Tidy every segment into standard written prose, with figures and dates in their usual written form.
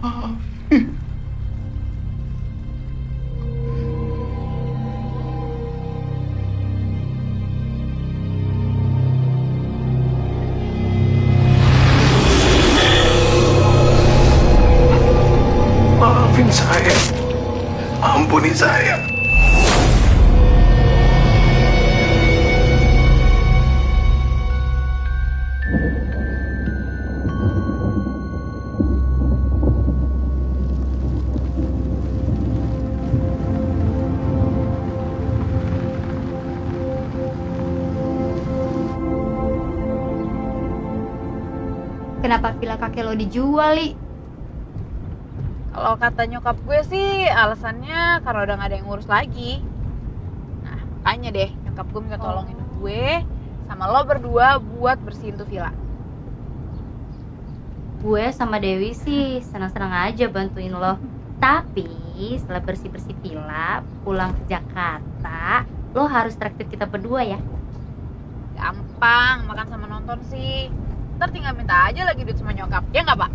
Maafin saya. Ampuni saya. Kenapa villa kakek lo dijual, Li? Kalau kata nyokap gue sih alasannya karena udah gak ada yang ngurus lagi. Nah makanya deh nyokap gue minta tolongin gue sama lo berdua buat bersihin tuh villa. Gue sama Dewi sih senang-senang aja bantuin lo. Tapi setelah bersih-bersih villa, pulang ke Jakarta, lo harus traktir kita berdua ya. Gampang, makan sama nonton sih. Ntar tinggal minta aja lagi duit sama nyokap, ya nggak Pak?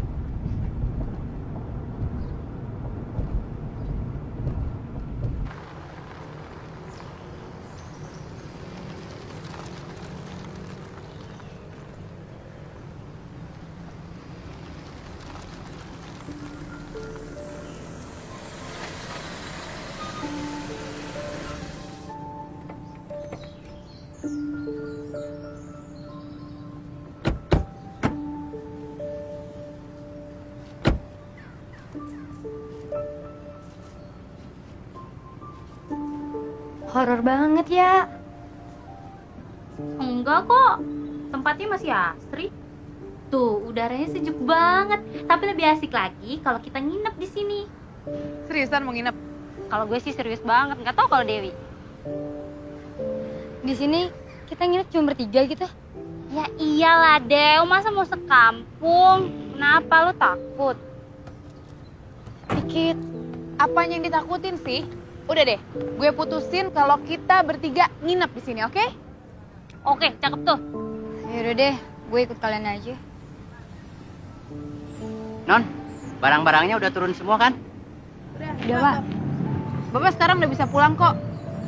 Horor banget ya. Enggak kok, tempatnya masih asri. Tuh, udaranya sejuk banget. Tapi lebih asik lagi kalau kita nginep di sini. Seriusan mau nginep? Kalau gue sih serius banget, nggak tahu kalau Dewi. Di sini kita nginep cuma bertiga gitu. Ya iyalah Dew, masa mau sekampung? Kenapa lo takut? Dikit. Apanya yang ditakutin sih? Udah deh, gue putusin kalau kita bertiga nginep di sini, oke? Oke, cakep tuh. Yaudah deh, gue ikut kalian aja. Non, barang-barangnya udah turun semua kan? Udah, Pak. Bapak sekarang udah bisa pulang kok.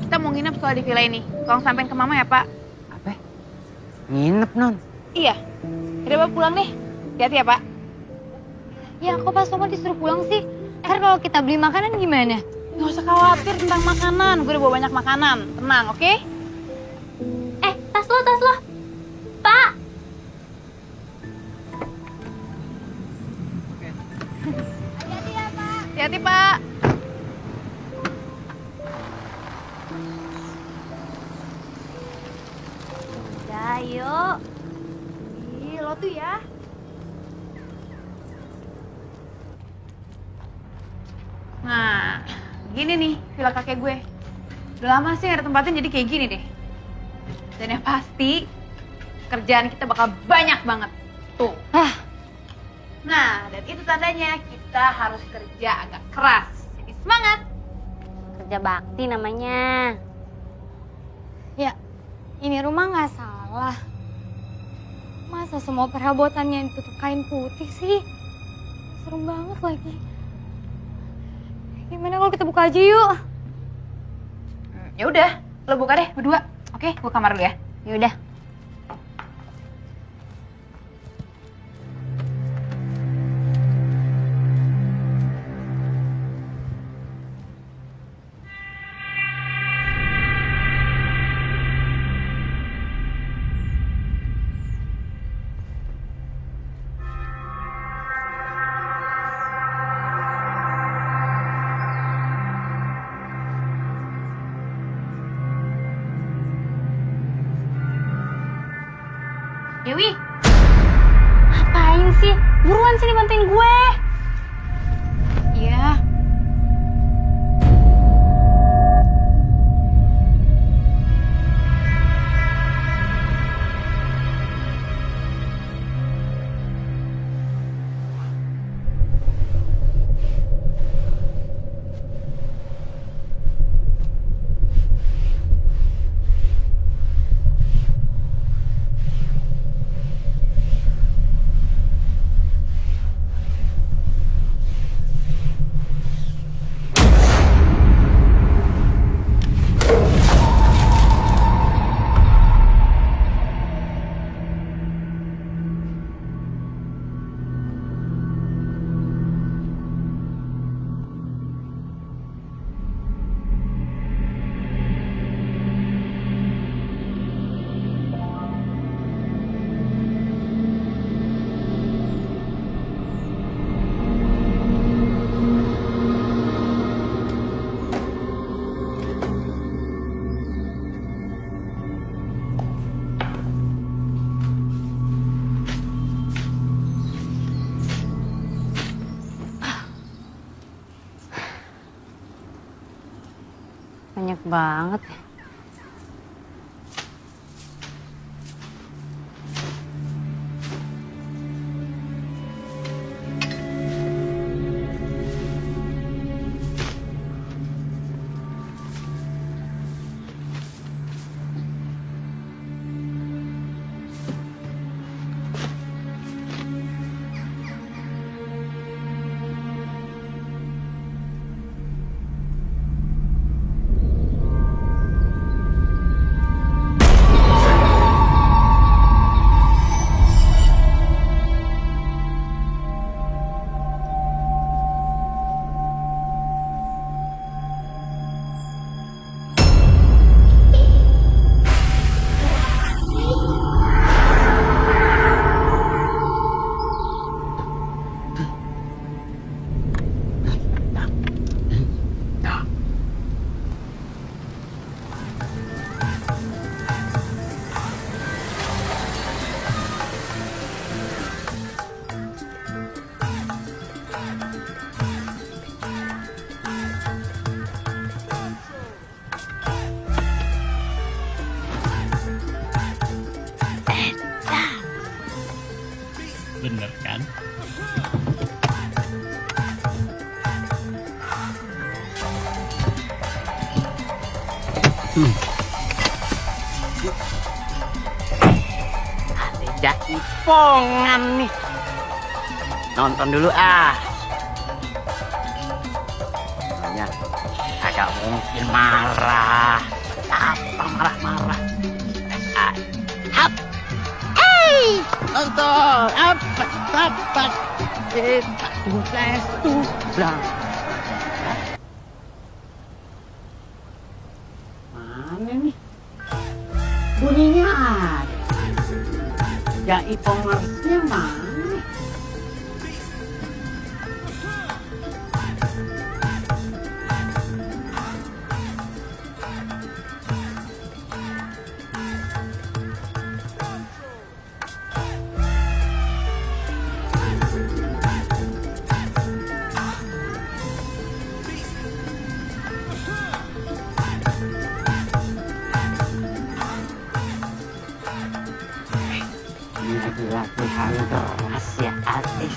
Kita mau nginep soal di villa ini. Tolong sampein ke Mama ya, Pak. Apa? Nginep, Non? Iya. Udah, Pak, pulang deh. Hati-hati ya, Pak. Ya kok Pak Somad disuruh pulang sih? Ntar kalau kita beli makanan gimana? Nggak usah khawatir tentang makanan. Gue udah bawa banyak makanan. Tenang, oke? Tas lo. Pak! Hati-hati, Pak. Udah, yuk. Ih, lo tuh ya. Nah, gini nih villa kakek gue. Udah lama sih nggak ada tempatin jadi kayak gini deh. Dan yang pasti kerjaan kita bakal banyak banget. Tuh. Nah, dan itu tandanya kita harus kerja agak keras. Jadi semangat. Kerja bakti namanya. Ya, ini rumah nggak salah. Masa semua perabotannya ditutup kain putih sih? Serem banget lagi. Gimana kalau kita buka aja yuk? Ya udah, lo buka deh berdua. Oke, gue kamar dulu ya. Yaudah. Dewi, ngapain sih? Buruan sini bantuin gue. Iya. banyak banget. Bener kan? Ada jaipongan nih. Nonton dulu ah. Soalnya agak mungkin marah. Apa marah-marah? Hap. Hey, nonton apa? Tuh, blang. Mana nih? Bunyinya ada. Jaipongersnya mana? Ini latihan keras ya artis.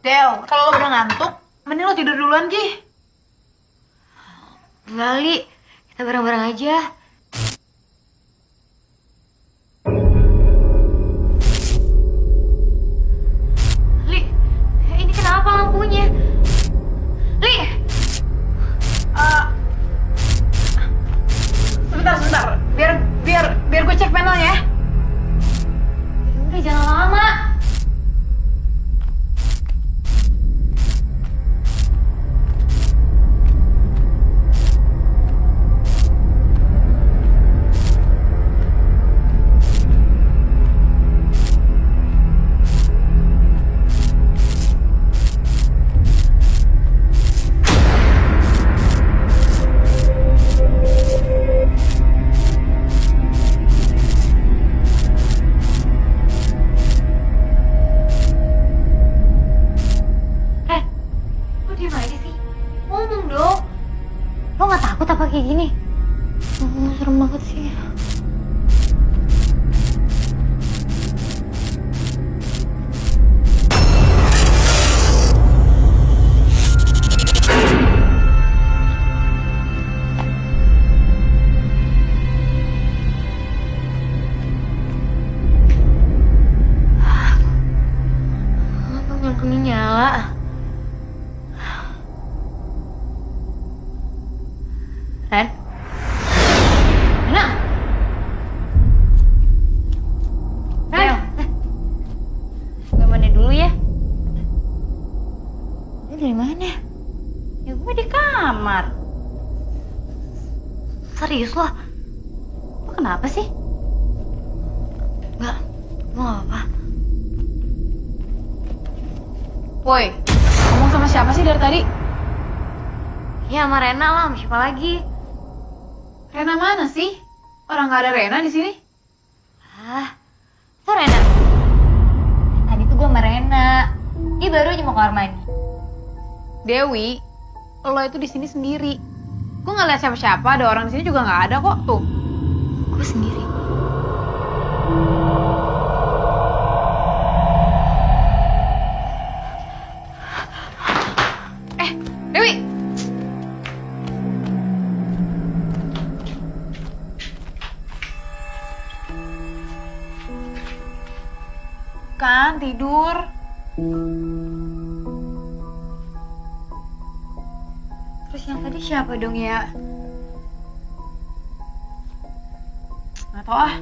Del, kalau lo udah ngantuk, mending lo tidur duluan, Gi. Enggak, Li. Kita bareng-bareng aja. Li, ini kenapa lampunya? Li! Sebentar. Biar gue cek panelnya ya. Udah, jangan lama. Lo gak takut apa kayak gini? Serem banget sih. Lampunya nyala. Ren? Rena? Ren? Gue mandi dulu ya. Ini dari mana? Ya gue di kamar. Serius lo? Lo kenapa sih? Enggak, gue gak apa-apa. Woi, ngomong sama siapa sih dari tadi? Ya sama Rena lah, sama siapa lagi? Rena mana sih? Orang gak ada Rena di sini. Itu Rena. Tadi tuh gue sama Rena. Dia baru aja mau ke kamar mandi. Dewi, lo itu di sini sendiri. Gue nggak lihat siapa-siapa, ada orang di sini juga nggak ada kok. Tuh. Gue sendiri. Dewi. Kan tidur. Terus yang tadi siapa dong ya? Nggak tau ah.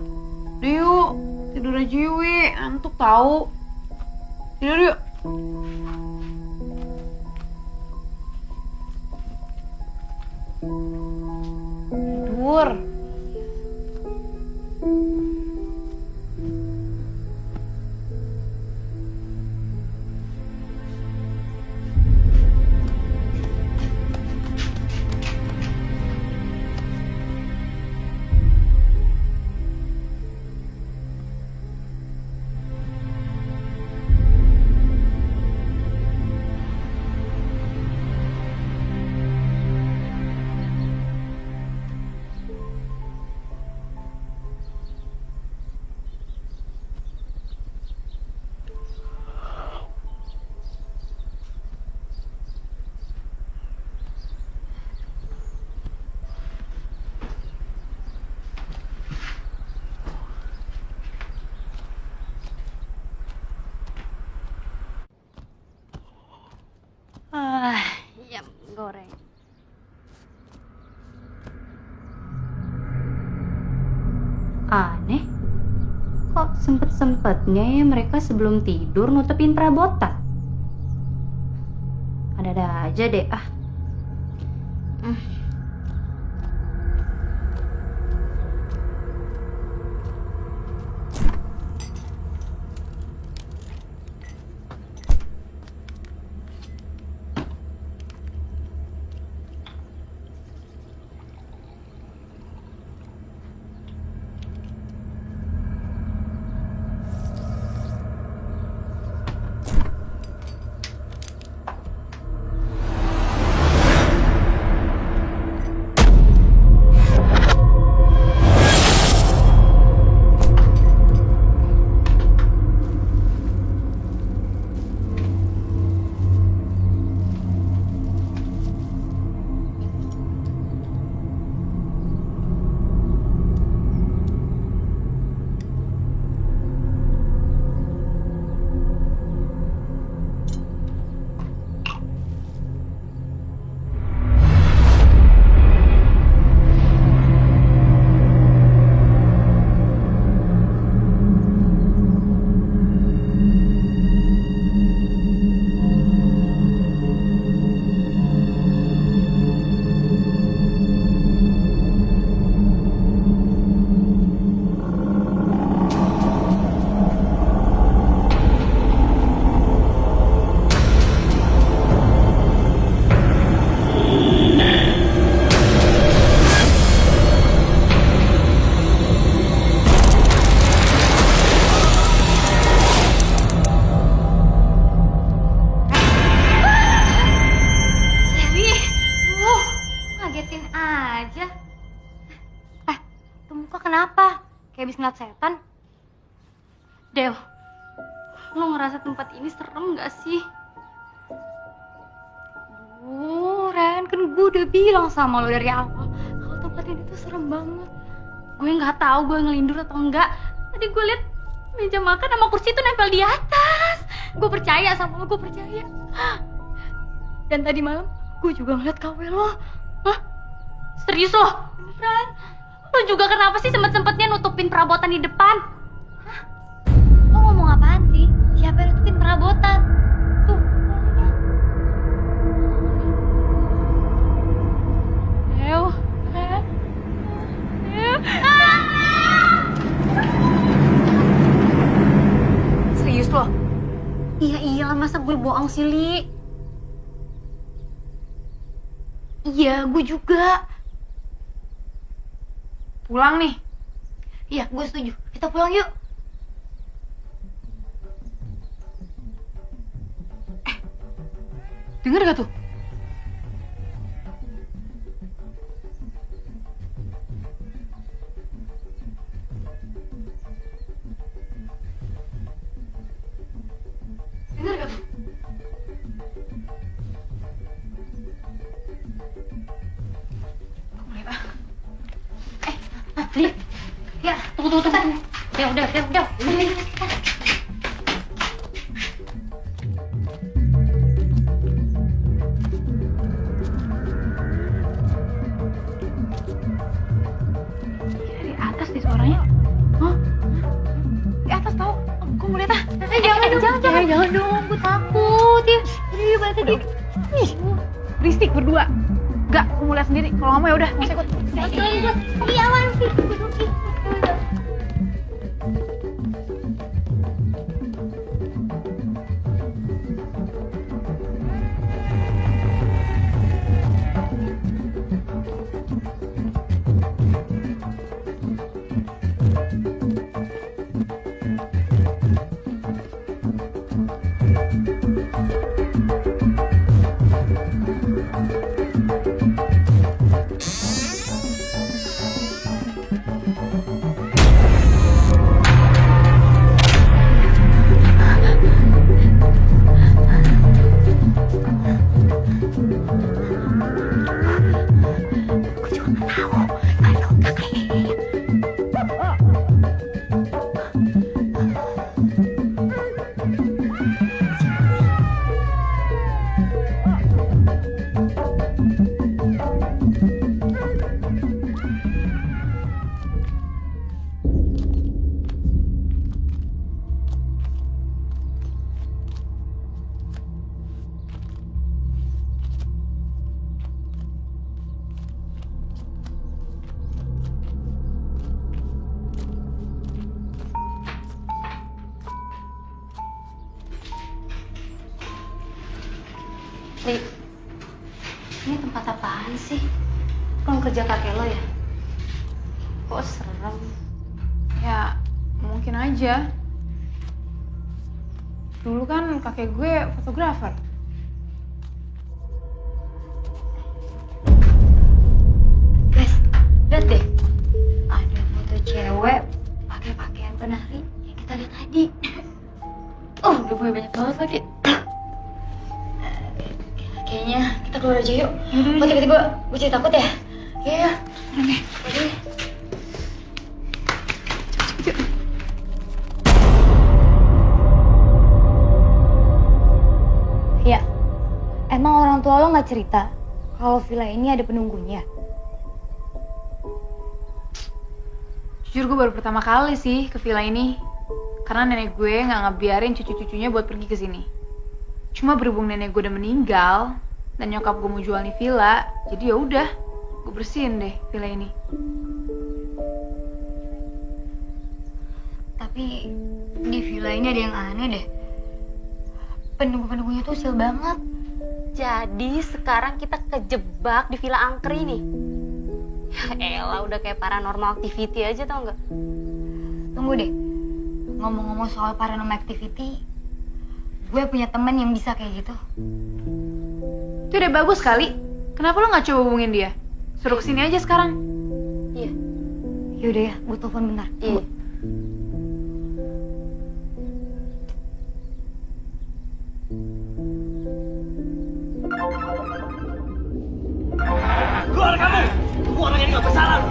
Udah yuk, tidur aja yuk, Wi. Ngantuk tahu. Tidur yuk. Tidur. Ayam goreng. Aneh. Kok sempet-sempetnya ya mereka sebelum tidur nutupin perabotan? Ada-ada aja deh ah. kenapa? Kayak habis ngeliat setan? Del, lo ngerasa tempat ini serem gak sih? Ren, kan gue udah bilang sama lo dari awal kalau tempat ini tuh serem banget. Gue nggak tahu gue ngelindur atau enggak. Tadi gue liat meja makan sama kursi itu nempel di atas. Gue percaya sama lo, gue percaya. Dan tadi malam gue juga ngeliat KW lo. Hah? Serius lo? Beneran? Lo juga kenapa sih sempet-sempetnya nutupin perabotan di depan? Lo ngomong apaan sih? Siapa yang nutupin perabotan? Tuh. Del, Serius lo? Iya iyalah, masa gue bohong sih, Li? Iya, gue juga. Pulang nih. Iya, gue setuju. Kita pulang yuk. Dengar gak tuh? Dengar gak tuh? Aku lihat ah. Li, ya, tunggu. Del. Di atas deh suaranya. Hah? Di atas tau? Gue mau lihat ah. Jangan dong, gue takut. Ya, udah balik lagi. Berisik berdua. Enggak, gue mau lihat sendiri. Kalau nggak mau ya udah, nggak usah ikut. Iya, awan sih. Li, ini tempat apaan sih? Ruang kerja kakek lo ya? Kok serem? Ya, mungkin aja. Dulu kan kakek gue fotografer. Guys, lihat deh. Ada foto cewek pakai pakaian penari yang kita lihat tadi. Oh, udah gue banyak banget lagi. Kayaknya kita keluar aja yuk. Oh, tiba-tiba gue jadi takut ya. Iya. Oke. Ya, emang orang tua lo nggak cerita kalau villa ini ada penunggunya? Jujur gue baru pertama kali sih ke villa ini. Karena nenek gue nggak ngebiarin cucu-cucunya buat pergi ke sini. Cuma berhubung nenek gue udah meninggal dan nyokap gue mau jual nih villa, jadi ya udah, gue bersihin deh villa ini. Tapi di villa ini ada yang aneh deh. Penunggu-penunggunya tuh usil banget. Jadi sekarang kita kejebak di Villa Angkri nih. Ya elah, udah kayak paranormal activity aja, tau nggak? Tunggu deh. Ngomong-ngomong soal paranormal activity, gue punya temen yang bisa kayak gitu. Itu udah bagus kali. Kenapa lo nggak coba hubungin dia? Suruh kesini aja sekarang. Iya. Yaudah ya, gue telepon bentar. Iya. Keluar kamu! Aku orang ini gak bersalah!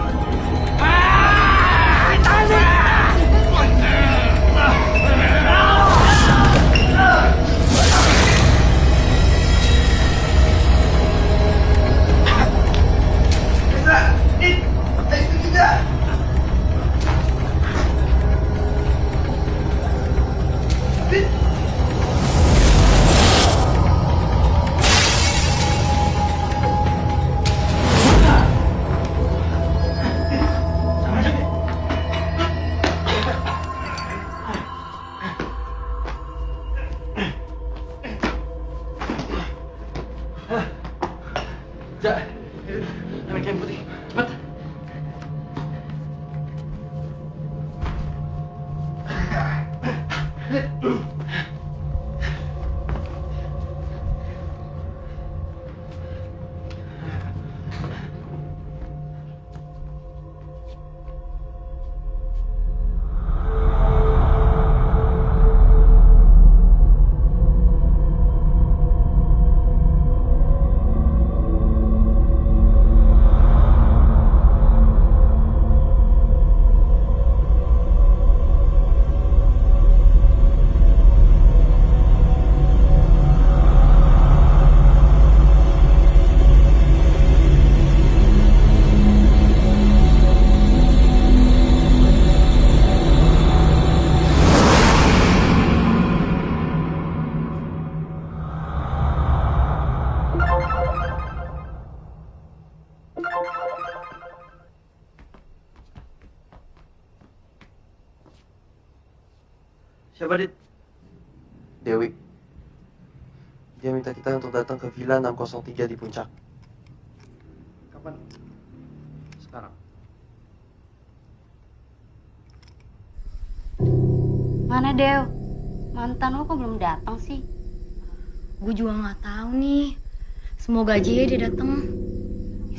Ja, anak yang putih, cepat. Siapa, Dit? Dewi. Dia minta kita untuk datang ke Villa 603 di Puncak. Kapan? Sekarang. Mana Dew? Mantan lo kok belum datang sih? Gue juga nggak tahu nih. Semoga aja ya dia datang.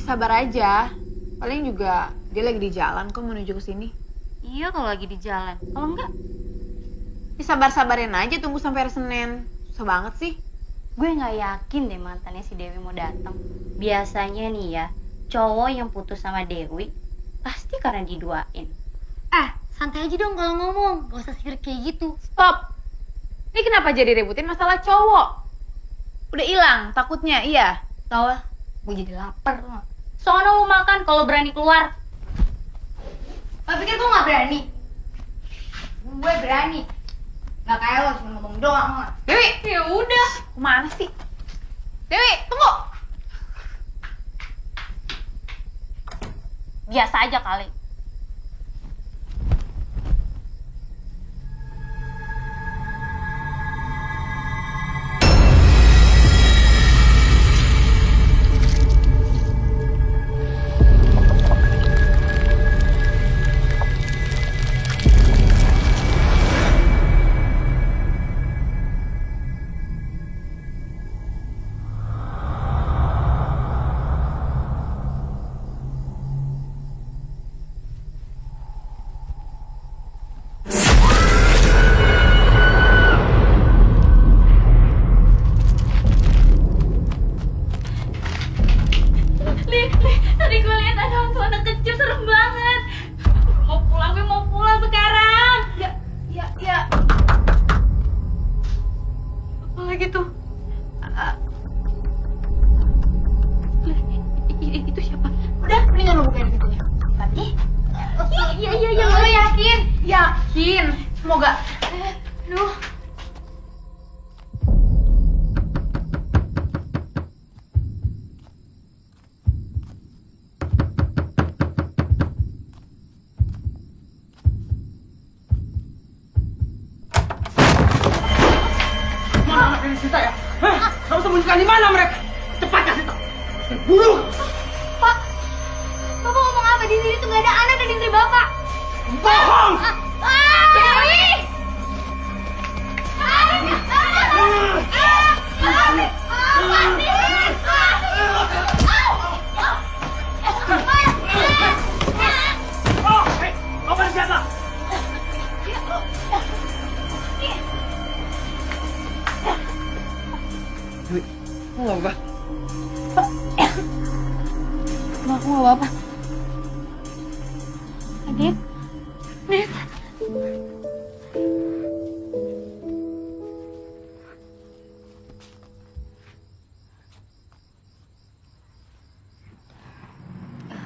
Sabar aja. Paling juga dia lagi di jalan kok menuju ke sini. Iya kalau lagi di jalan. Kalau enggak, Sabar-sabarin aja tunggu sampai hari Senin. Susah banget sih. gue nggak yakin deh mantannya si Dewi mau datang. Biasanya nih ya, cowok yang putus sama Dewi pasti karena diduain. Santai aja dong kalau ngomong. Gak usah sirik kayak gitu. Stop. Ini kenapa jadi ributin masalah cowok? Udah hilang takutnya, iya. Tau lah, gue jadi lapar loh. Soalnya lu makan kalau berani keluar. Lo pikir gue gak berani? Gue berani. Gak kayak lo cuma ngomong doang lo. Dewi, ya udah. Kemana sih? Dewi, tunggu. Biasa aja kali. Tadi gue lihat ada hantu anak kecil, serem banget. Mau pulang sekarang. Ya. Apa lagi tuh? Itu siapa? Udah, mendingan lo bukain pintunya. Tadi? Iya, lo yakin? Yakin. Semoga. Aduh. Mana anak dari kita ya? Kamu sembunyikan di mana mereka? Cepat kasih tahu. Bunuh. Pak, Bapak ngomong apa? Di sini tuh gak ada anak dan istri Bapak. Bohong. Dewi! Nggak apa. Aku nggak apa-apa. Adit? Adit?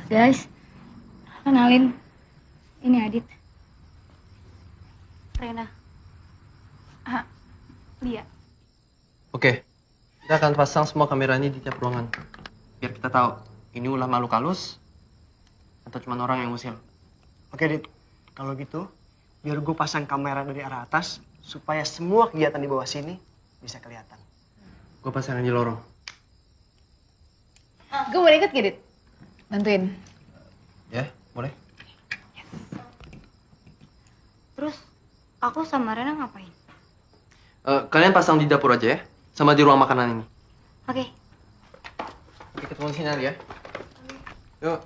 Guys, kenalin, ini Adit. Rena. Lia. Oke, kita akan pasang semua kamera ini di tiap ruangan. Biar kita tahu, ini ulah makhluk halus atau cuma orang yang usil. Oke, Dit. Kalau gitu, biar gue pasang kamera dari arah atas supaya semua kegiatan di bawah sini bisa kelihatan. Gue pasang di lorong. Gue boleh ikut gak, Dit? Bantuin. Ya, boleh. Terus, aku sama Rena ngapain? Kalian pasang di dapur aja ya, sama di ruang makanan ini. Oke. Oke, ketemu di sini Ali ya. Yuk.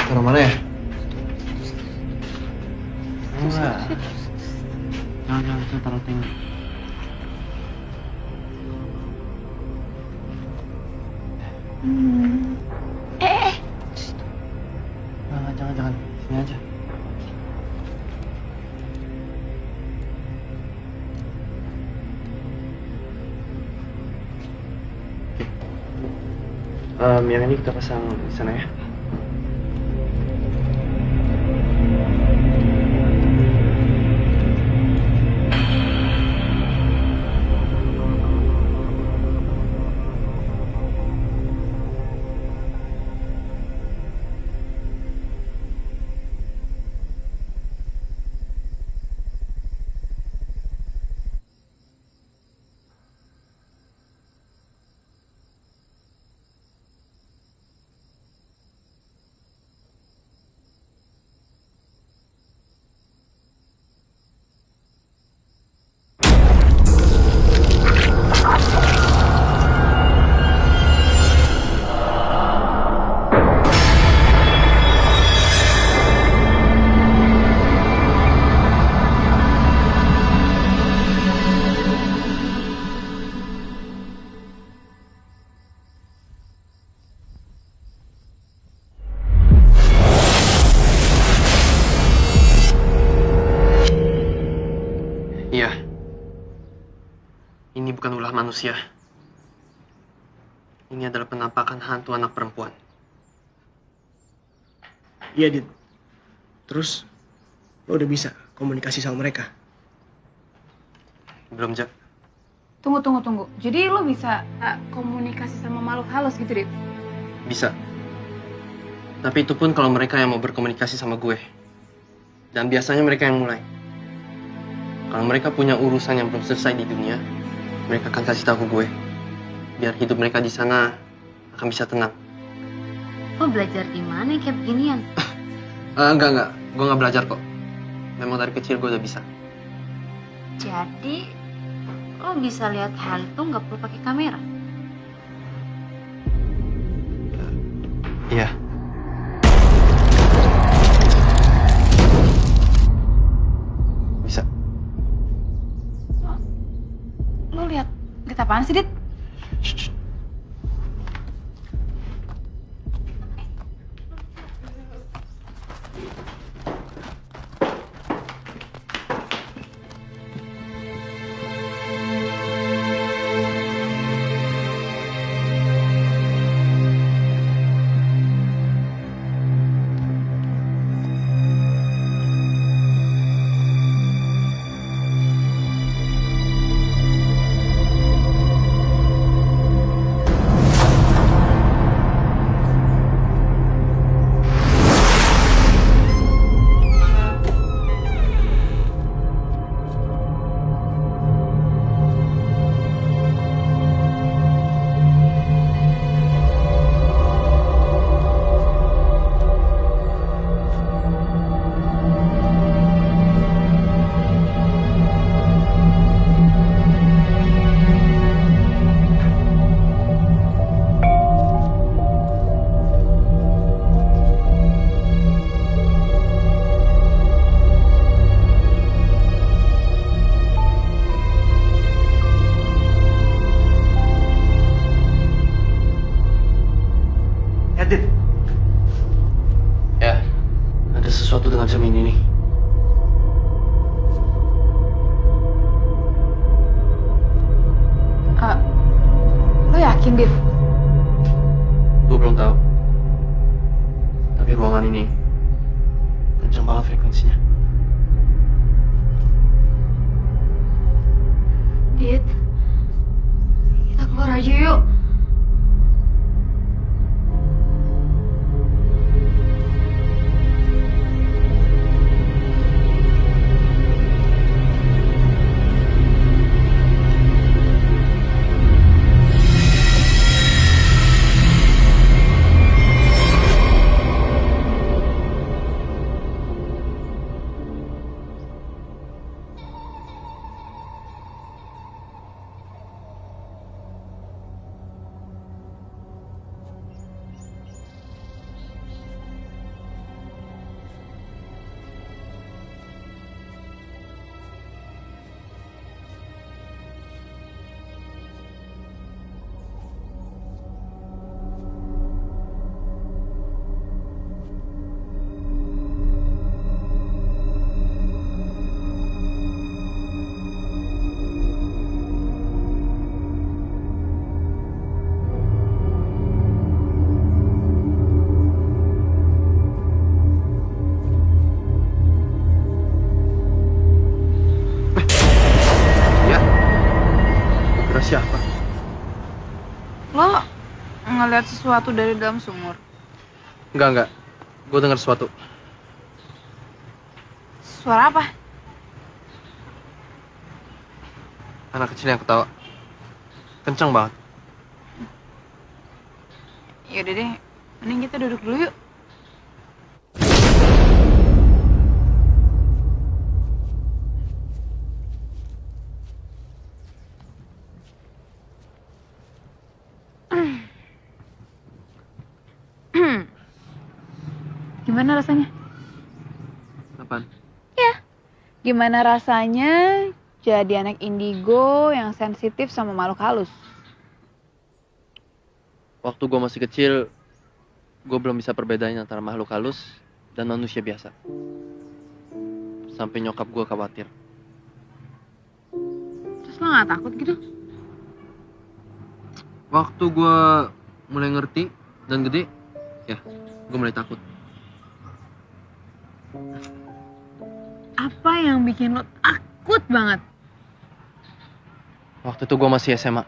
Taruh mana ya? Enggak. Jangan, itu taruh tinggi. Jangan. Sini aja. Oke. Yang ini kita pasang di sana ya. Iya. Ini bukan ulah manusia. Ini adalah penampakan hantu anak perempuan. Iya, Dit. Terus, lo udah bisa komunikasi sama mereka? Belum, Jak. Tunggu. Jadi lo bisa komunikasi sama makhluk halus gitu, Dit? Bisa. Tapi itu pun kalau mereka yang mau berkomunikasi sama gue. Dan biasanya mereka yang mulai. Kalau mereka punya urusan yang belum selesai di dunia, mereka akan kasih tahu ke gue. Biar hidup mereka di sana akan bisa tenang. Lo belajar di mana kayak beginian? Enggak. Gue nggak belajar kok. Memang dari kecil gue udah bisa. Jadi, lo bisa lihat hantu nggak perlu pakai kamera? Iya. Bisa. Lo lihat apaan sih, Dit? chance-nya. Dit, kita keluar aja yuk. Siapa? Lo ngeliat sesuatu dari dalam sumur? Enggak. Gue dengar sesuatu. Suara apa? Anak kecil yang ketawa. Kencang banget. Yaudah deh, mending kita duduk dulu yuk. Gimana rasanya? Apaan? Gimana rasanya jadi anak indigo yang sensitif sama makhluk halus? Waktu gue masih kecil, gue belum bisa perbedain antara makhluk halus dan manusia biasa. Sampai nyokap gue khawatir. Terus lo gak takut gitu? Waktu gue mulai ngerti dan gede, ya gue mulai takut. Apa yang bikin lo takut banget? Waktu itu gue masih SMA.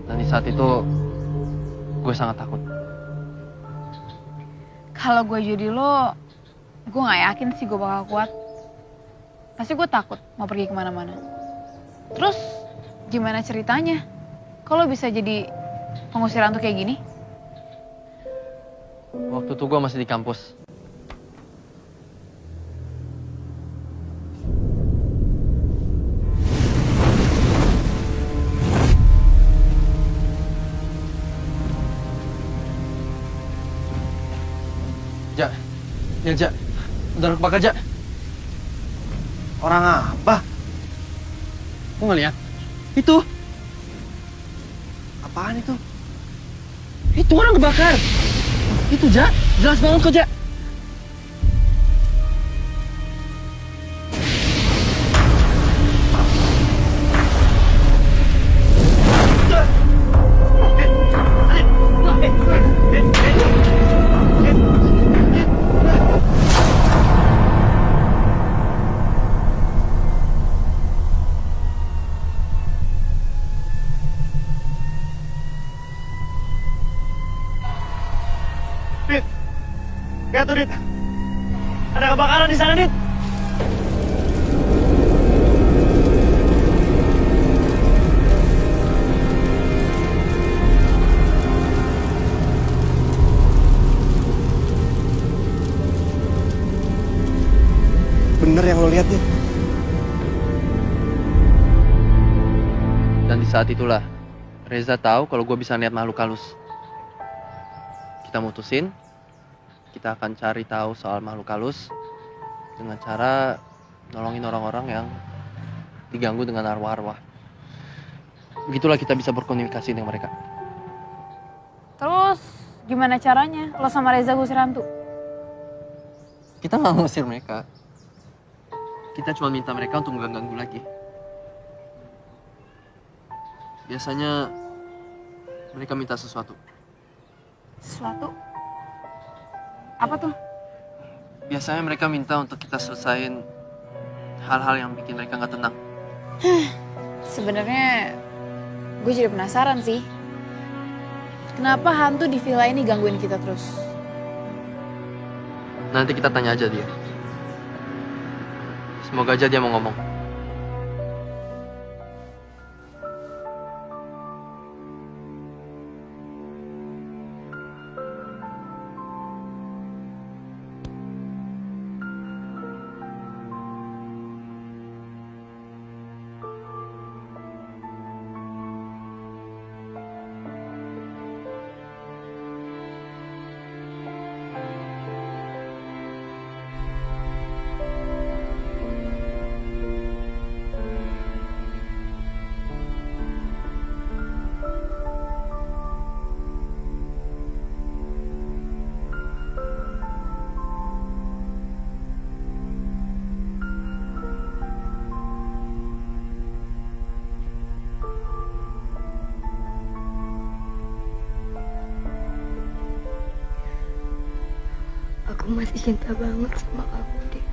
Dan di saat itu, gue sangat takut. Kalau gue jadi lo, gue gak yakin sih gue bakal kuat. Pasti gue takut mau pergi kemana-mana. Terus gimana ceritanya? Kalau bisa jadi pengusir hantu kayak gini? Waktu itu gue masih di kampus. Ja, lihat Ja, udah kebakar Ja. Orang apa? Kok nggak lihat? Itu, Apaan itu? itu orang kebakar. Itu Ja, jelas banget kok Ja. Lihat tuh, Dit. Ada kebakaran di sana, Dit. Bener yang lo lihat, Dit. Dan di saat itulah Reza tahu kalau gue bisa lihat makhluk halus. Kita mutusin, kita akan cari tahu soal makhluk halus dengan cara nolongin orang-orang yang diganggu dengan arwah-arwah. Begitulah kita bisa berkomunikasi dengan mereka. Terus gimana caranya lo sama Reza ngusir hantu? Kita nggak ngusir mereka. Kita cuma minta mereka untuk nggak ganggu lagi. Biasanya mereka minta sesuatu. Sesuatu? Apa tuh? Biasanya mereka minta untuk kita selesain hal-hal yang bikin mereka nggak tenang. Sebenarnya gue jadi penasaran sih. Kenapa hantu di villa ini gangguin kita terus? Nanti kita tanya aja dia. Semoga aja dia mau ngomong. Aku masih cinta banget sama kamu, Dit.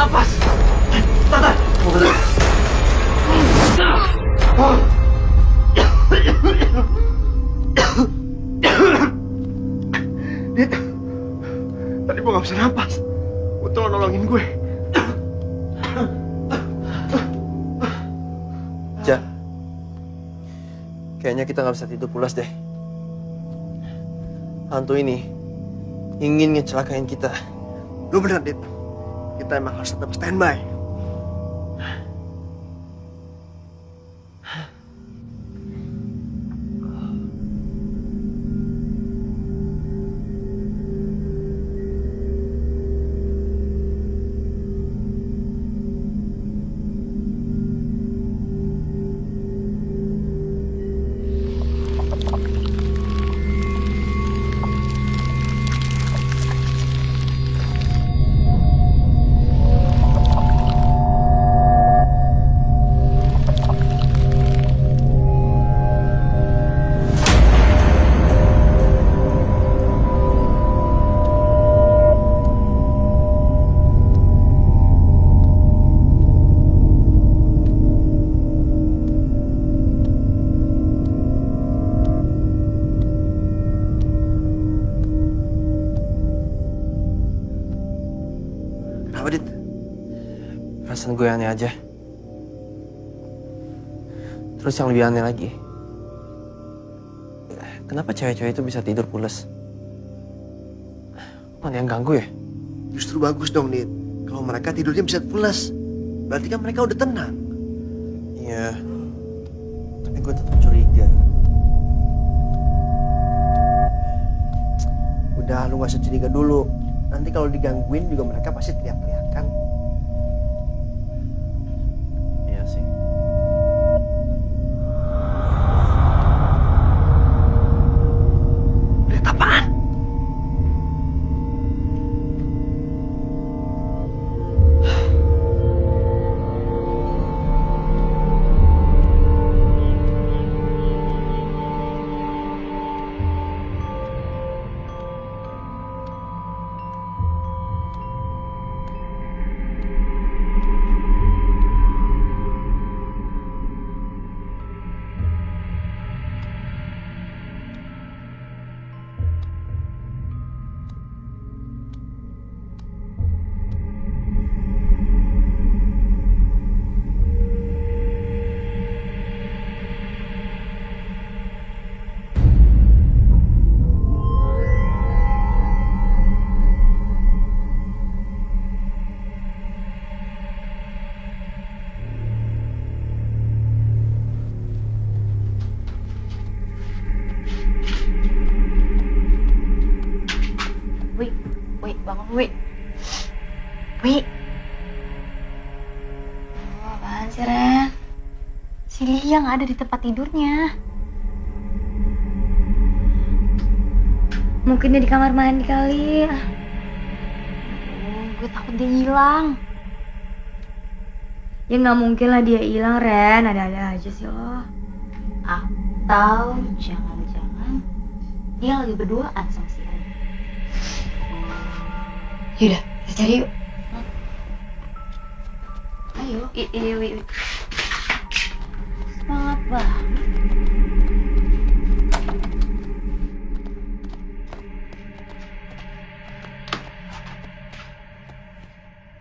napas. Tata, mau betul. Dit, tadi gue gak bisa napas. Gue tolong nolongin gue. Ja, kayaknya kita nggak bisa tidur pulas deh. Hantu ini ingin ngecelakain kita. Lu bener, Dit. Kita emang harus tetap standby. Kenapa, Dit? Perasaan gue aneh aja. Terus yang lebih aneh lagi, kenapa cewek-cewek itu bisa tidur pulas? Mana yang ganggu ya? Justru bagus dong, Dit. Kalau mereka tidurnya bisa pulas, berarti kan mereka udah tenang. Iya, tapi gue tetap curiga. Udah, lu gak usah curiga dulu. Nanti kalau digangguin juga mereka pasti teriak-teriakan. Iya sih. Lihat apaan? Wi, bangun Wi. Wi. Oh, apaan sih, Ren? Si Lia nggak ada di tempat tidurnya. Mungkin dia di kamar mandi kali. Oh, gue takut dia hilang. Ya nggak mungkin lah dia hilang, Ren. Ada-ada aja sih lo. Atau jangan-jangan dia lagi berduaan sama si Ren. Yaudah, kita cari yuk. Ayo. Iya, Wi. Semangat banget.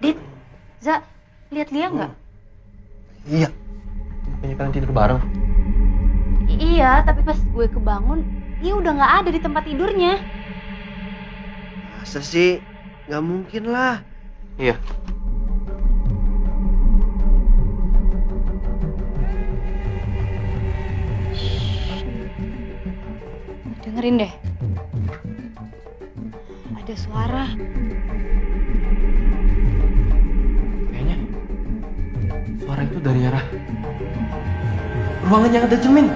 Dit, Za, lihat Lia nggak? Iya. Bukannya kalian tidur bareng? Iya, tapi pas gue kebangun, dia udah nggak ada di tempat tidurnya. Masa sih? Gak mungkin lah. Iya. Dengerin deh. Ada suara. Kayaknya suara itu dari arah ruangan yang ada cermin.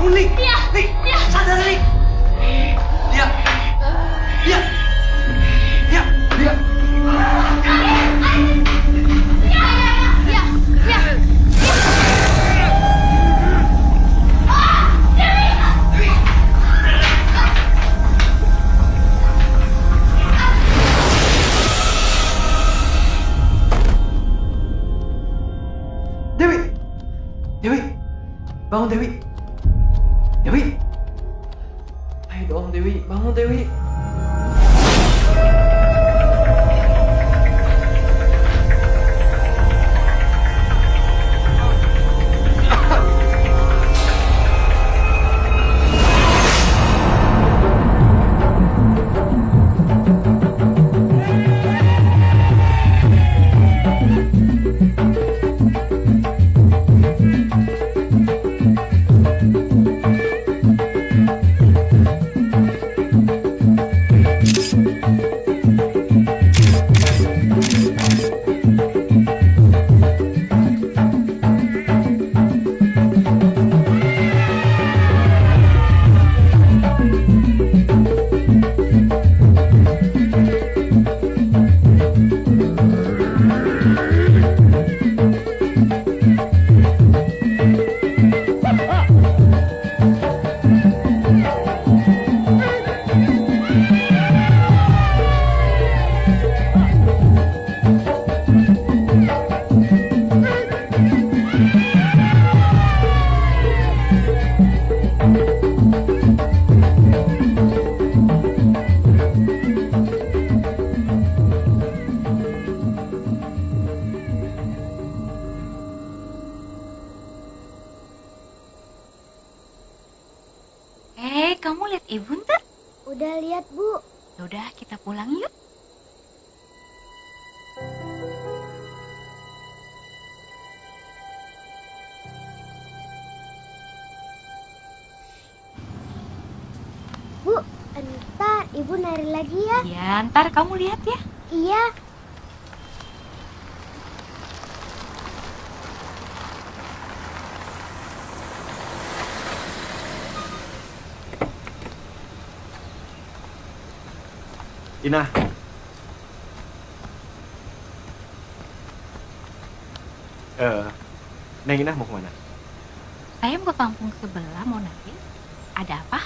bangun nih. Nih, sadar nih. Lia. Lia. Lia. Lia. Dewi. Dewi. Bangun Dewi. Dewi. Ayo dong Dewi, bangun Dewi. Kamu lihat ibu ntar? Udah lihat, Bu. Yaudah, kita pulang yuk. Bu, entar Ibu nari lagi ya. Ya, ntar kamu lihat ya. Iya. Ina. Neng Ina mau kemana? Saya mau ke kampung sebelah mau nari. Ada apa?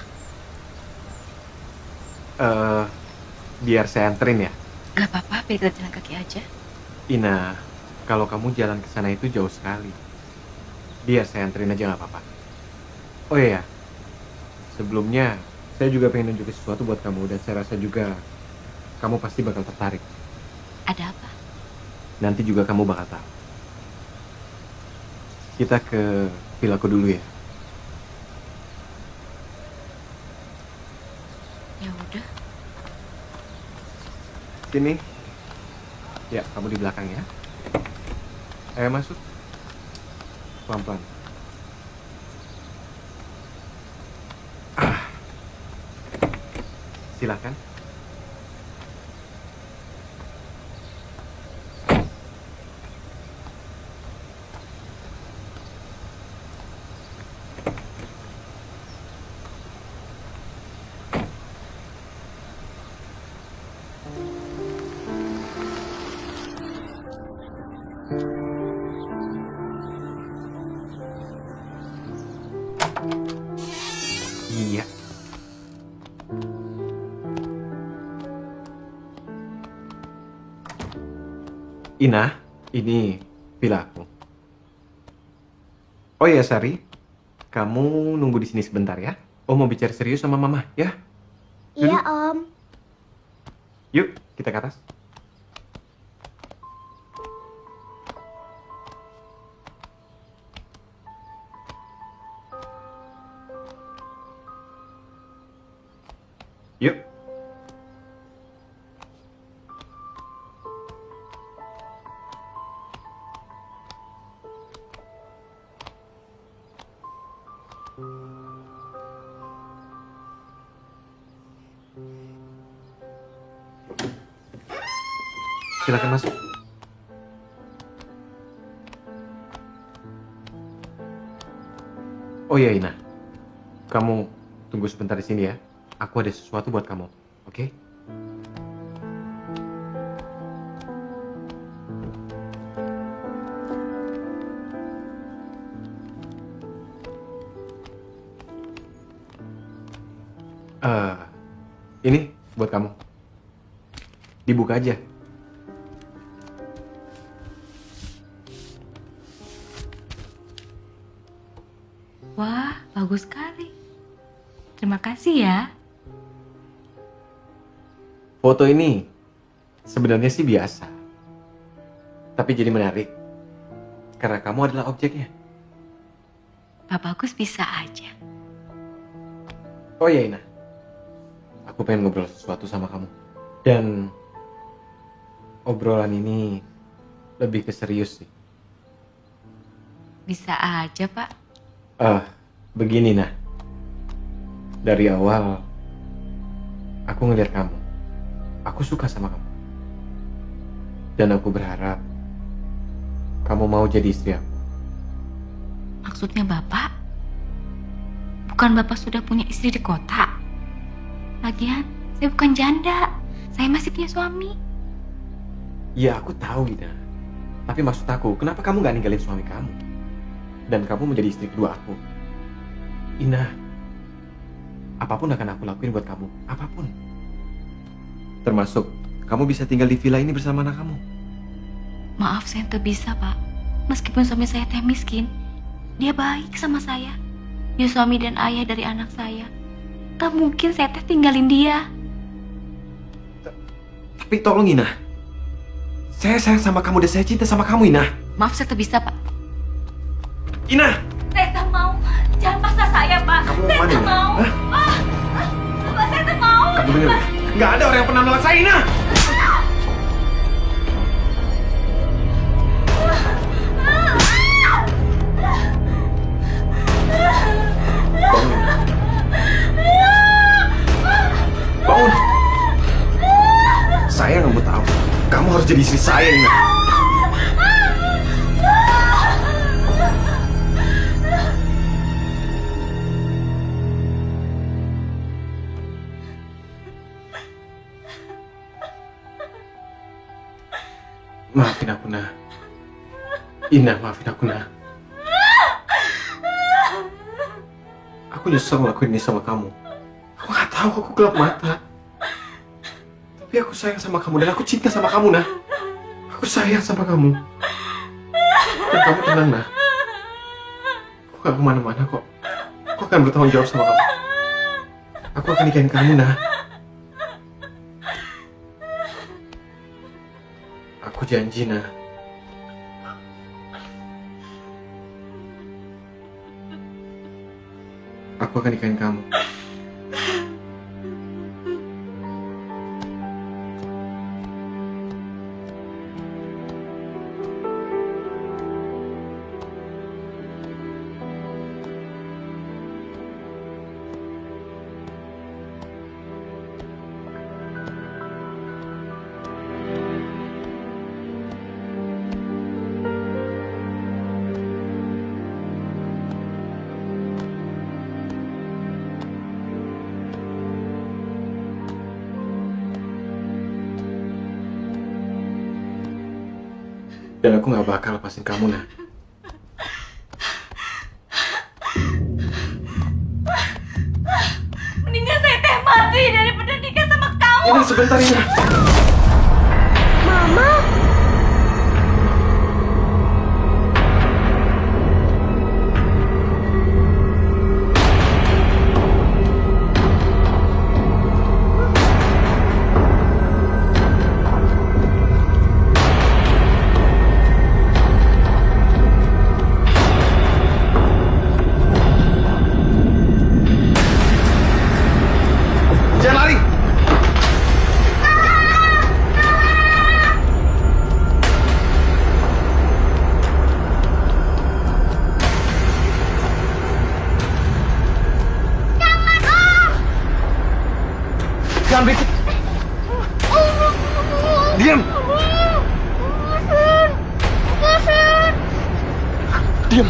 Biar saya anterin ya. Gak apa-apa, biar kita jalan kaki aja. Ina, kalau kamu jalan ke sana itu jauh sekali. Biar saya anterin aja nggak apa-apa. Oh iya, sebelumnya saya juga pengen nunjukin sesuatu buat kamu dan saya rasa juga kamu pasti bakal tertarik. Ada apa? Nanti juga kamu bakal tahu. Kita ke villaku dulu ya. Ya udah. Sini. Ya, kamu di belakang ya. Ayo masuk. Pelan-pelan. Silakan. Iya. Ina, ini villa aku. Oh iya Sari, kamu nunggu di sini sebentar ya. Om mau bicara serius sama Mama ya. Iya, Om. Yuk, kita ke atas. Yuk. Silakan masuk. Oh iya Ina, Kamu tunggu sebentar di sini ya. Aku ada sesuatu buat kamu, oke? Ini buat kamu. Dibuka aja. Wah, bagus sekali. Terima kasih ya. Foto ini sebenarnya sih biasa. Tapi jadi menarik. Karena kamu adalah objeknya. Pak Bagus bisa aja. Oh iya, Ina. Aku pengen ngobrol sesuatu sama kamu. Dan obrolan ini lebih ke serius sih. Bisa aja, Pak. Begini, Nah. Dari awal, aku ngeliat kamu. Aku suka sama kamu. Dan aku berharap kamu mau jadi istri aku. Maksudnya Bapak? Bukan Bapak sudah punya istri di kota? Lagian, saya bukan janda. Saya masih punya suami. Ya, aku tahu, Ina. Tapi maksud aku, kenapa kamu gak ninggalin suami kamu? Dan kamu menjadi istri kedua aku. Ina, apapun akan aku lakuin buat kamu. Apapun. Termasuk, kamu bisa tinggal di villa ini bersama anak kamu. Maaf, saya tak bisa, Pak. Meskipun suami saya teh miskin, dia baik sama saya. Dia suami dan ayah dari anak saya. Gak mungkin saya teh tinggalin dia. Tapi tolong, Ina. Saya sayang sama kamu dan saya cinta sama kamu, Ina. Maaf, saya tak bisa, Pak. Ina! Saya tak mau. Jangan paksa saya, Pak. Kamu mau Saya mana, tak Ina? mau. Hah? Pak, saya tak mau. Kamu denger ya? Gak ada orang yang pernah nolak saya, Ina! Bangun, Ina. Bangun! Saya nggak mau tahu. Kamu harus jadi istri saya, Ina. Maafin aku, Nah. Ina, maafin aku, Nah. Aku nyesel ngelakuin ini sama kamu. Aku nggak tahu, aku gelap mata. Tapi aku sayang sama kamu dan aku cinta sama kamu, Nah. Aku sayang sama kamu. Dan kamu tenang, Nah. Aku gak kemana-mana kok. Aku akan bertanggung jawab sama kamu. Aku akan nikahin kamu, Nah. Aku janji, Nah. Aku akan nikahin kamu. Dan aku gak bakal lepasin kamu, Nah. Mendingan saya teh mati daripada nikah sama kamu. Ina, sebentar, Ina. Jangan lari! Jangan berisik! Diam! Diam!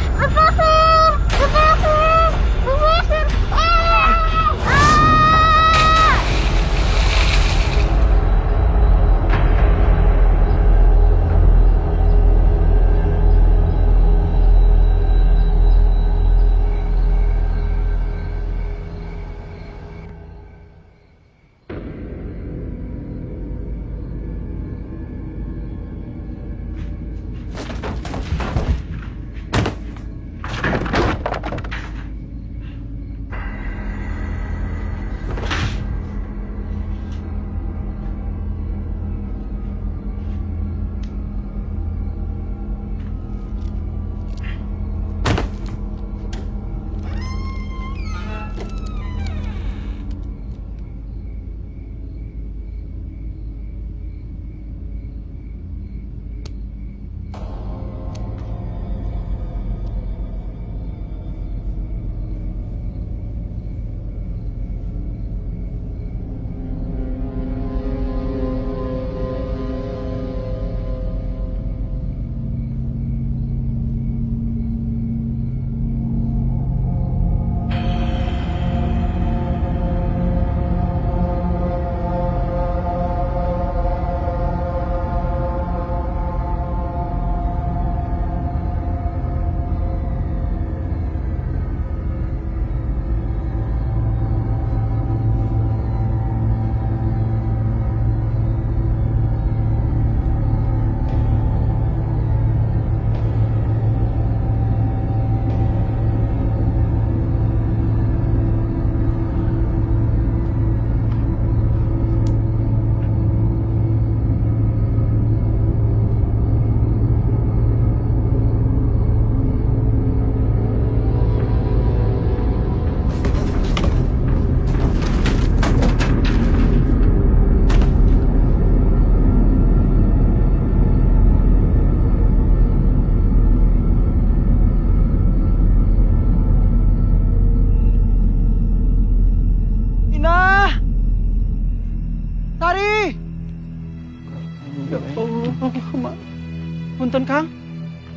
Punten, Kang.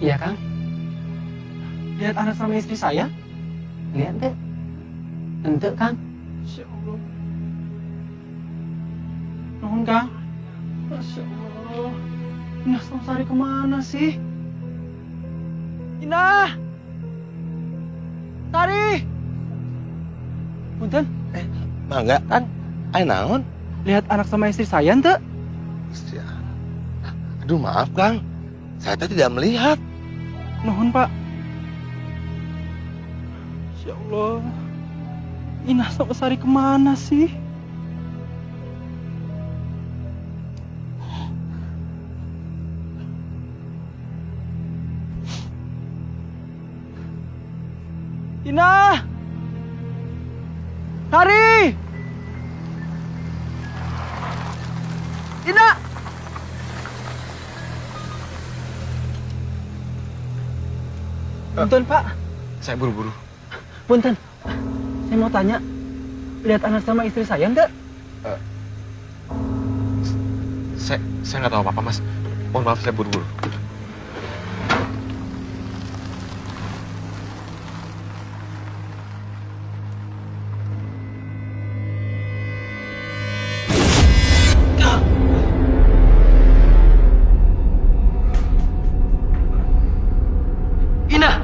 Iya, Kang. Lihat anak sama istri saya? Lihat deh. Ente, Kang. Masya Allah. Nuhun, Kang. Masya Allah. Inah Sari kemana sih? Inah! Sari! Punten, Mangga, Kan? ayo naon? lihat anak sama istri saya ente? Aduh maaf Kang, saya tadi tidak melihat. Nuhun, Pak. Masya Allah. Inah sama Sari kemana sih? Inah! Sari! Inah! Punten, Pak. Saya buru-buru. Punten. Saya mau tanya. Lihat anak sama istri saya enggak? Saya nggak tahu apa-apa, Mas. Mohon maaf, saya buru-buru. Ina,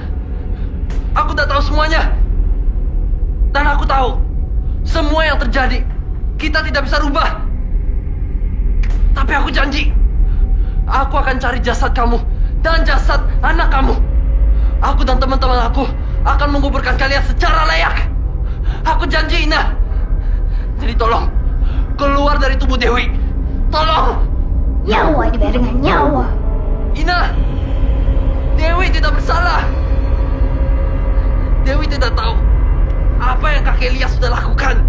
aku udah tahu semuanya. Dan aku tahu semua yang terjadi kita tidak bisa rubah. Tapi aku janji, aku akan cari jasad kamu dan jasad anak kamu. Aku dan teman-teman aku akan menguburkan kalian secara layak. Aku janji, Ina. Jadi tolong keluar dari tubuh Dewi. Tolong. Nyawa dibayar dengan nyawa. Ina, Dewi tidak bersalah. Dewi tidak tahu apa yang kakek Lia sudah lakukan.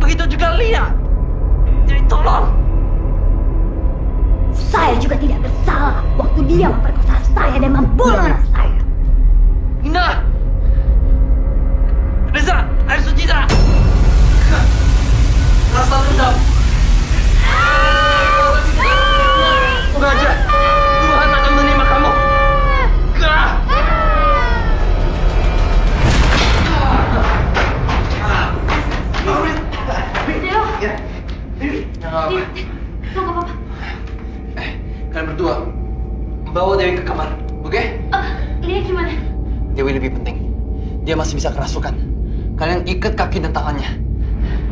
Begitu juga Lia. Jadi tolong. Saya juga tidak bersalah waktu dia memperkosa saya dan membunuh anak saya. Ina, Reza, air suci dah. Rasa dendam. Sengaja, Tuhan akan menerima kamu. Gah. Lo gak apa-apa? Kalian berdua bawa Dewi ke kamar, oke? Lia gimana? Dewi lebih penting. Dia masih bisa kerasukan. Kalian ikat kaki dan tangannya.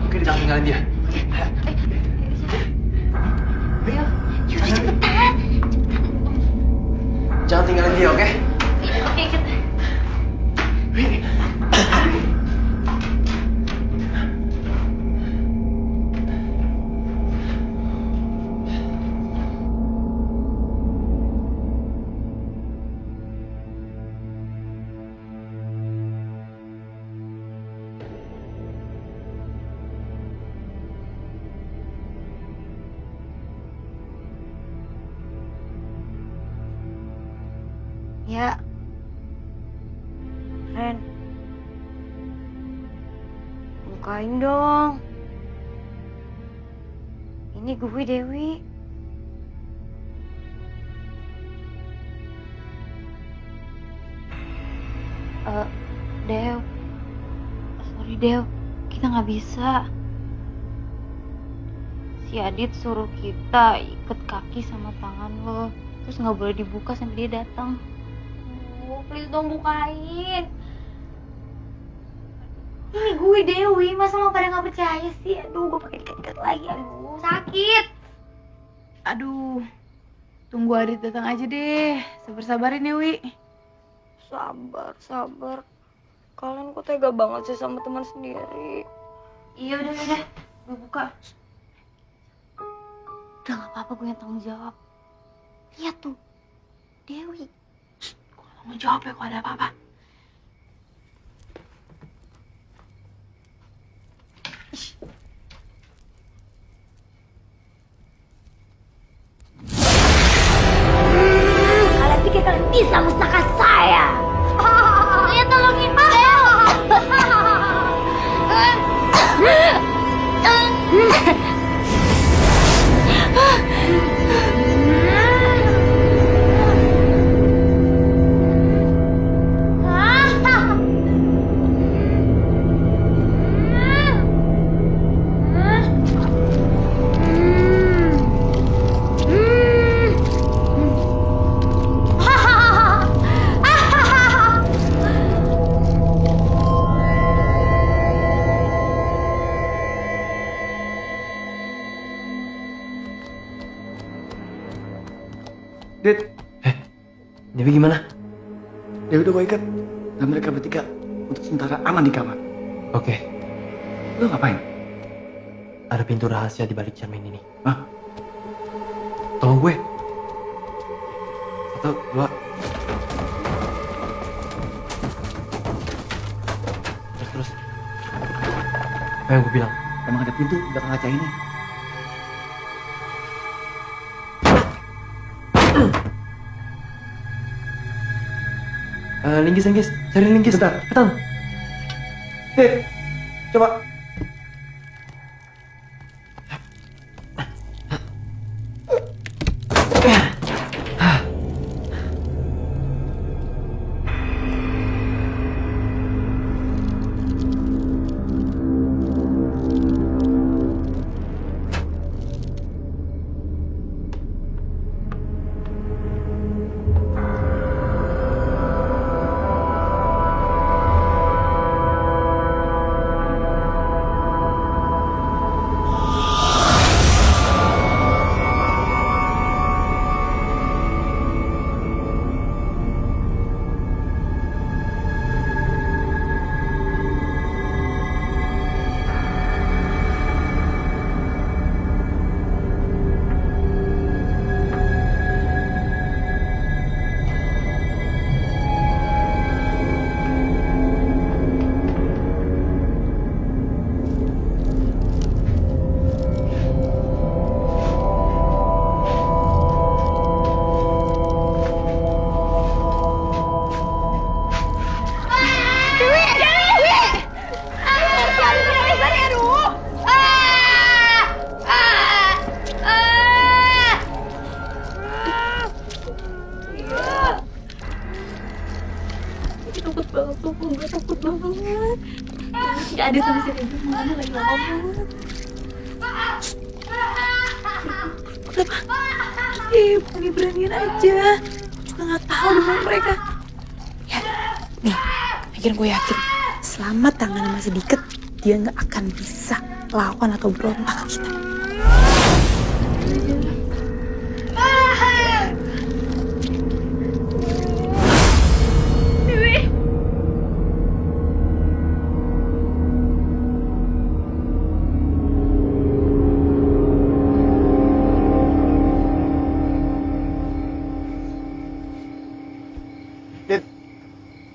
Oke, jangan tinggalin dia. Ayo, yaudah cepetan. Jangan tinggalin dia, oke? Oke, kita. Ya. Ren. Bukain dong. Ini gue Dewi. Dew. Sorry, Dew. Kita nggak bisa. Si Adit suruh kita ikat kaki sama tangan lo. Terus nggak boleh dibuka sampai dia datang. Oh, please dong bukain. Ini gue Dewi, masa lo pada nggak percaya sih? Aduh, gue pakai diikat lagi. Aduh, sakit. Aduh, tunggu Adit datang aja deh. Sabar-sabarin ya, Wi. Sabar. Kalian kok tega banget sih sama teman sendiri. Iya udah, gue buka. Udah nggak apa-apa, gue yang tanggung jawab. Lihat tuh, Dewi. Gue tanggung jawab ya kalau ada apa-apa. Kalian pikir kalian bisa musnahkan saya? Lihat tolongin Dit, Dewi gimana? Dewi udah gue ikat. Dan mereka bertiga untuk sementara aman di kamar. Oke, Lu ngapain? ada pintu rahasia di balik cermin ini. Hah? Tolong gue. 1, 2. Terus. Apa yang gue bilang? Emang ada pintu di belakang kaca ini. Linggis. Cari linggis. Bentar. Cepetan. Dit, coba. Takut banget tuh, gue takut banget. Gak ada tulisannya gimana lagi ngomong. Kenapa? Berani-beraniin aja. Gue juga gak tahu dengan mereka. Ya, nih, akhirnya gue yakin selama tangannya masih dikit, dia gak akan bisa lawan atau berontak ke kita.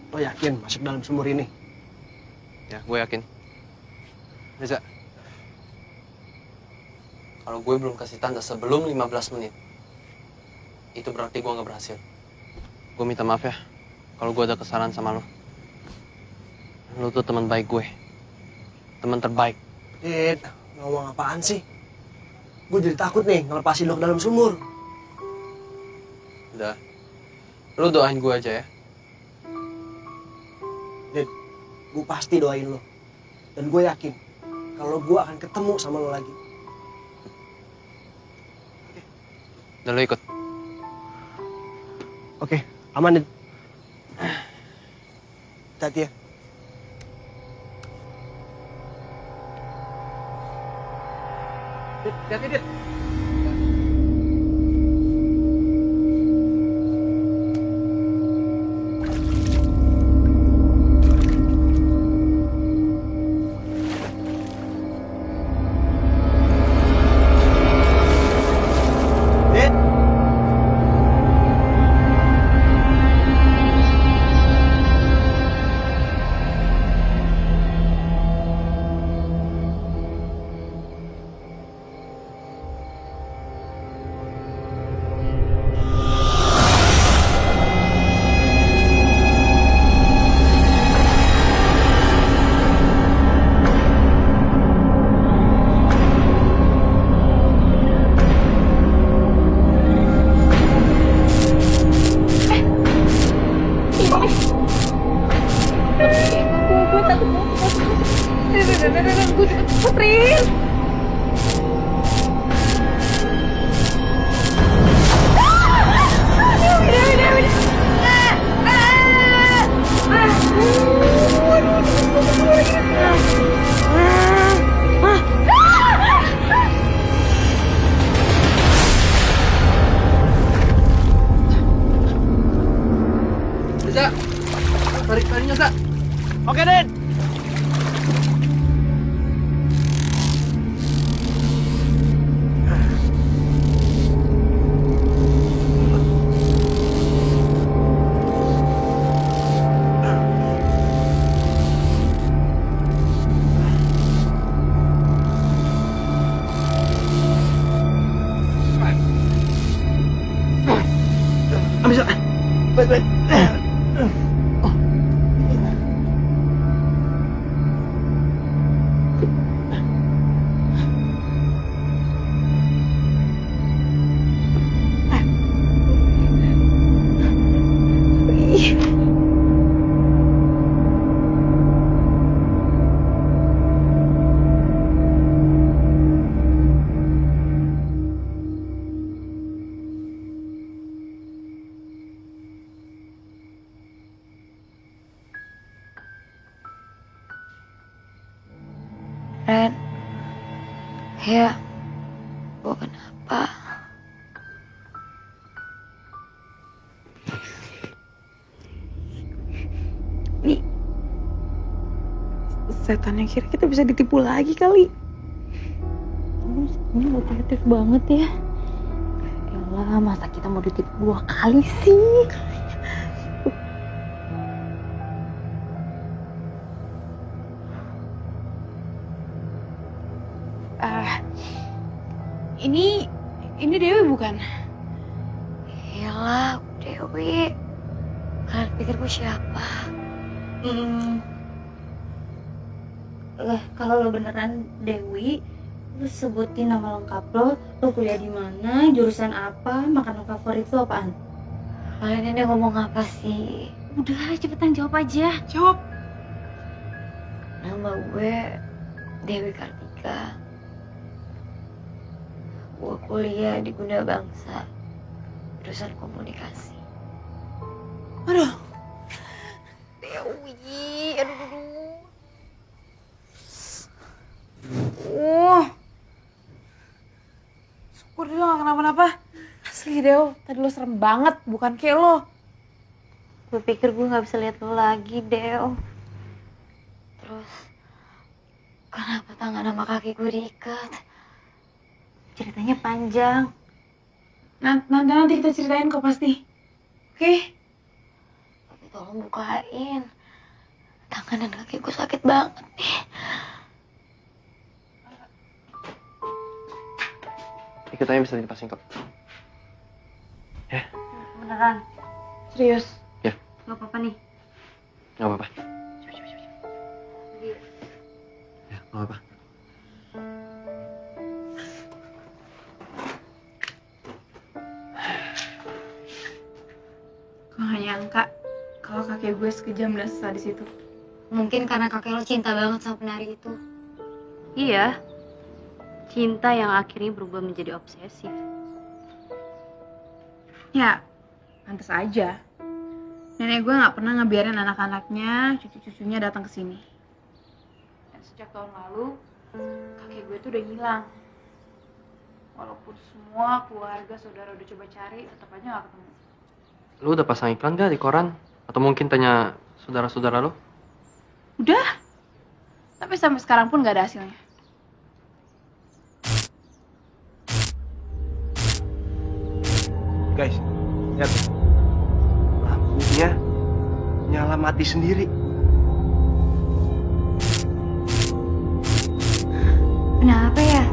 Lo yakin masuk dalam sumur ini? Ya, gue yakin. Reza, kalau gue belum kasih tanda sebelum 15 menit, itu berarti gue nggak berhasil. Gue minta maaf ya, kalau gue ada kesalahan sama lo. Lo tuh teman baik gue, teman terbaik. Dit, ngomong apaan sih? Gue jadi takut nih ngelepasin lo ke dalam sumur. Udah, lo doain gue aja ya. Dit, gue pasti doain lo. Dan gue yakin kalau gue akan ketemu sama lo lagi. Dan lo ikut. Oke, aman, Dit. Hati-hati ya. Hati-hati, Dit. Ren. Ya, gue kenapa? Nih, setannya kira kita bisa ditipu lagi kali. Ini motivatif banget ya. Yalah, masa kita mau ditipu 2 kali sih? Ini Dewi bukan? Yalah, Dewi. Kalian pikir gue siapa? Kalau lo beneran Dewi, lo sebutin nama lengkap lo kuliah di mana, jurusan apa, makanan favorit lo apaan? Kalian ini ngomong apa sih? Udah, cepetan jawab aja. Jawab. Nama gue Dewi Kartika. Gue kuliah di Guna Bangsa, jurusan komunikasi. Aduh, Dewi, aduh. syukur dia gak kenapa-napa. Asli Deo, tadi lo serem banget, bukan kayak lo. Gue pikir gue gak bisa lihat lo lagi, Deo. Terus, kenapa tangan sama kaki gue diikat? Ceritanya panjang. Nanti kita ceritain kok pasti. Oke? Tapi tolong bukain. Tangan dan kaki gue sakit banget nih. Ikutannya bisa dilepasin kok. Ya, Beneran? Serius? ya, Gak apa-apa nih? nggak apa-apa. Iya. Ya, nggak apa-apa. Gue gak nyangka kalau kakek gue sekejam dan sesadis itu. Mungkin karena kakek lo cinta banget sama penari itu. Iya. Cinta yang akhirnya berubah menjadi obsesif. Ya, pantas aja. Nenek gue gak pernah ngebiarin anak-anaknya, cucu-cucunya datang ke sini. Dan sejak tahun lalu, kakek gue tuh udah ngilang. Walaupun semua keluarga, saudara udah coba cari, tetap aja gak ketemu. Lu udah pasang iklan gak di koran? Atau mungkin tanya saudara-saudara lu? Udah. Tapi sampai sekarang pun gak ada hasilnya. Guys, lihat. Lampunya nyala mati sendiri. Kenapa ya?